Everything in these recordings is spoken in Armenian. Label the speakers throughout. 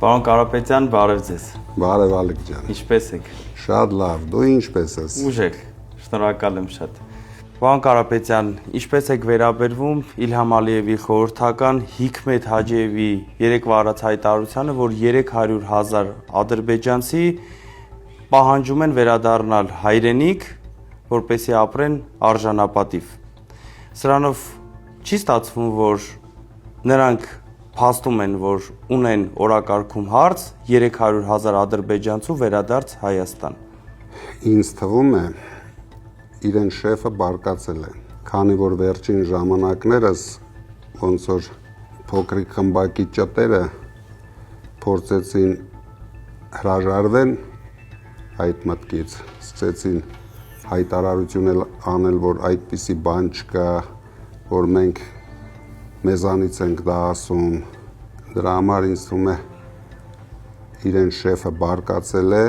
Speaker 1: Պարոն Կարապետյան, բարև ձեզ։
Speaker 2: Բարև Ալեք ջան։
Speaker 1: Ինչպե՞ս եք։
Speaker 2: Շատ լավ, դու ինչպե՞ս ես։
Speaker 1: Ուժեղ, շնորհակալ եմ շատ։ Պարոն Կարապետյան, ինչպես եք վերաբերվում Իլհամ Ալիևի խորհրդական Հիքմետ Հաջիևի երեկվա արած հայտարարությանը, որ 300,000 ադրբեջանցի պահանջում են վերադառնալ հայրենիք, որպեսզի ապրեն արժանապատիվ։ Սրանով չի ստացվում, որ նրանք փաստում են, որ ունեն օրակարգում հարց 300,000 ադրբեջանցու վերադարձ Հայաստան։
Speaker 2: Ինձ թվում է, իրեն շեֆը բարկացել է, քանի որ վերջին ժամանակներս ոնց որ փոքրիկ խմբակի ճտերը փորձեցին հրաժարվեն այդ մտքից, սկսեցին հայտարարություն անել, որ այդպիսի բան չկա, որ մենք մեզանից ենք դա ասում, դրա համար ինձ թվում է իրեն շեֆը բարկացել է,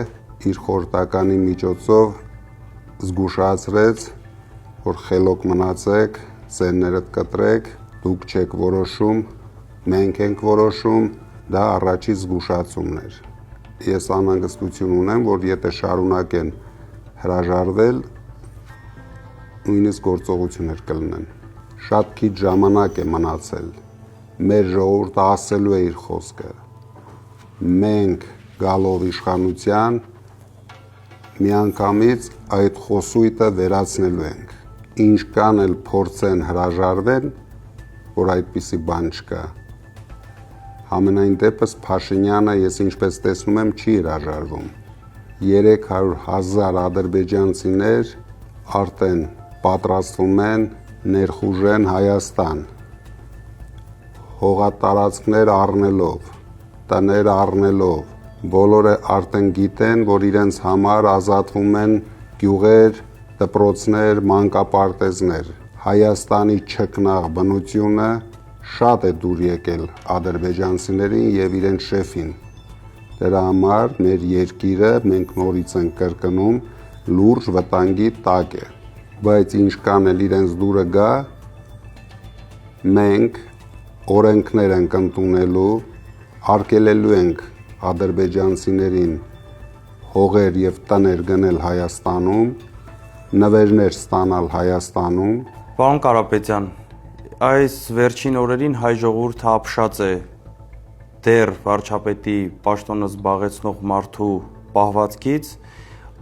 Speaker 2: իր խորհրդականի միջոցով զգուշացրեց, որ խելոք մնացեք, ծեններդ կտրեք, դուք չեք որոշում, մենք ենք որոշում, դա առաջի զգուշացումն էր։ Ես անհանգստություն ունեմ, որ եթե շարունակեն հրաժարվել, նույնիսկ գործողություններ կլինեն։ Շատ քիչ ժամանակ է մնացել, մեր ժողովուրդը ասելու է իր խոսքը, մենք գալով իշխանության, միանգամից այդ խոսույթը վերացնելու ենք, ինչքան էլ փորձեն հրաժարվեն, որ այդպիսի բան չկա։ Համենայն դեպս Փաշինյանը, ես ինչպես տեսնում եմ, չի հրաժարվում։ 300,000 ադրբեջանցիներ արդեն պատրաստվում են ներխուժեն Հայաստան, հողատարածքներ առնելով, տներ առնելով, բոլորը արդեն գիտեն, որ իրենց համար ազատվում են գյուղեր, դպրոցներ, մանկապարտեզներ։ Հայաստանի չքնաղ բնությունը շատ է դուր եկել ադրբեջանցիներին եւ իրենց շեֆին։ Դրա համար մեր երկիրը մենք նորից ենք կրկնում լուրջ վտանգի տակ է։ Բայց ինչքան էլ իրենց դուրը գա, մենք օրենքներ ենք ընդունելու, արգելելու ենք ադրբեջանցիներին հողեր եւ տներ գնել Հայաստանում, նվերներ ստանալ Հայաստանում։
Speaker 1: Պարոն Կարապետյան, այս վերջին օրերին հայ ժողովուրդը ապշած է դեռ վարչապետի պաշտոնը զբաղեցնող մարդու պահվածքից,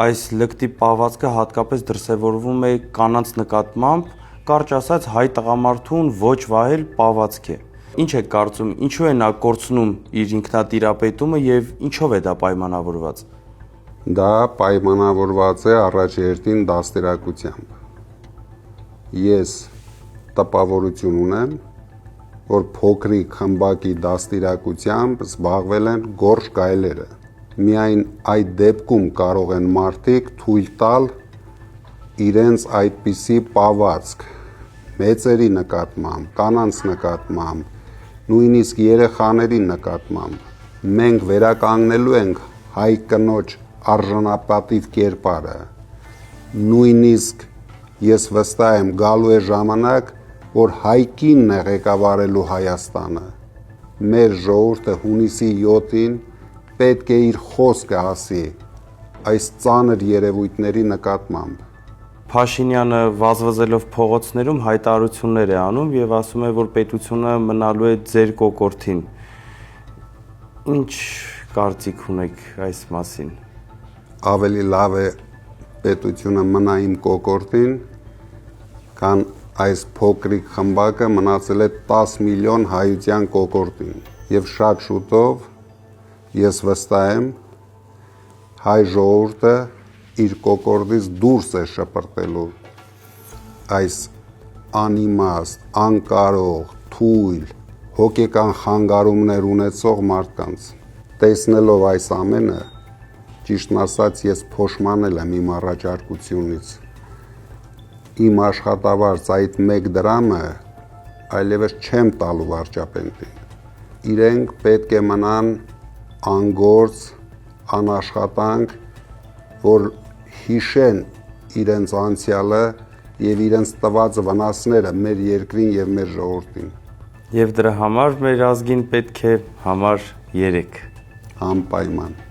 Speaker 1: այս լկտի պահվածքը հատկապես դրսևորվում է կանանց նկատմամբ, կարճ ասած հայ տղամարդուն ոչ վահել պահվածք է։ Ինչ եք կարծում, ինչու է նա կորցնում իր ինքնատիրապետումը եւ ինչով է դա պայմանավորված։
Speaker 2: Դա պայմանավորված է առաջերտին դաստիարակությամբ։ Ես տպավորություն ունեմ, որ փոքրիկ խմբակի դաստիարակությամբ զբաղվել են գորշ գայլերը։ Միայն այդ դեպքում կարող են մարդիկ թույլ տալ իրենց այդպիսի պահվածք մեծերի նկատմամբ, կանանց նկատմամբ, նույնիսկ երեխաների նկատմամբ։ Մենք վերականգնելու ենք հայ կնոջ արժանապատիվ կերպարը։ Նույնիսկ ես վստահ եմ գալու է ժամանակ, որ հայ կինն է ղեկավարելու Հայաստանը։ Մեր ժողովուրդը հունիսի 7-ին պետք է իր խոսքը ասի այս ծանր երևույթների նկատմամբ։
Speaker 1: Փաշինյանը վազվզելով փողոցներում հայտարարություններ է անում եւ ասում է, որ պետությունը մնալու է ձեր կոկորդին։ Ինչ կարծիք ունեք այս մասին։
Speaker 2: Ավելի լավ է պետությունը մնա իմ կոկորդին, քան այս փոքրիկ խմբակը մնացել է 10 միլիոն հայության կոկորդին։ Եվ շատ շուտով ես վստահ եմ հայ ժողովուրդը իր կոկորդից դուրս է շպրտելու այս անիմաստ, անկարող, թույլ, հոգեկան խանգարումներ ունեցող մարդկանց։ Տեսնելով այս ամենը, ճիշտն ասած ես փոշմանել եմ իմ առաջարկությունից։ Իմ աշխատավարձ այդ 1 դրամը այլևս չեմ տալու վարչապետին։ Իրենք պետք է մնան անգործ, անաշխատանք, որ հիշեն իրենց անցյալը եւ իրենց տված վնասները մեր երկրին եւ մեր ժողովրդին։
Speaker 1: Եվ դրա համար մեր ազգին պետք է համար 3։
Speaker 2: անպայման։